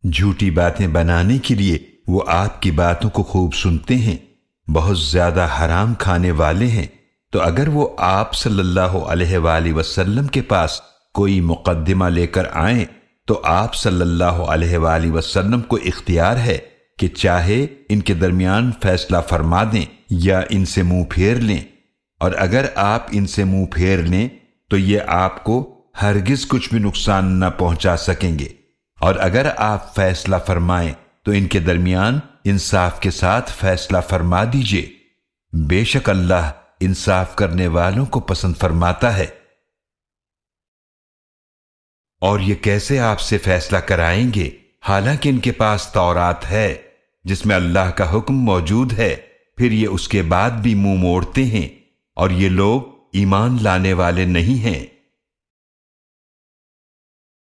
झूठी बातें बनाने के लिए वो आपकी बातों को खूब सुनते हैं, बहुत ज्यादा हराम खाने वाले हैं। तो अगर वो आप सल्लल्लाहु अलैहि वसल्लम के पास कोई मुकद्दमा लेकर आए तो आप सल्लल्लाहु अलैहि वसल्लम को इख्तियार है कि चाहे इनके दरमियान फैसला फरमा दें या इनसे मुंह फेर लें। और अगर आप इनसे मुंह फेर लें तो ये आपको हरगिज कुछ भी नुकसान न पहुंचा सकेंगे। और अगर आप फैसला फरमाएं तो इनके दरमियान इंसाफ के साथ फैसला फरमा दीजिए। बेशक अल्लाह इंसाफ करने वालों को पसंद फरमाता है। और ये कैसे आपसे फैसला कराएंगे हालांकि इनके पास तौरात है जिसमें अल्लाह का हुक्म मौजूद है, फिर ये उसके बाद भी मुंह मोड़ते हैं और ये लोग ईमान लाने वाले नहीं हैं।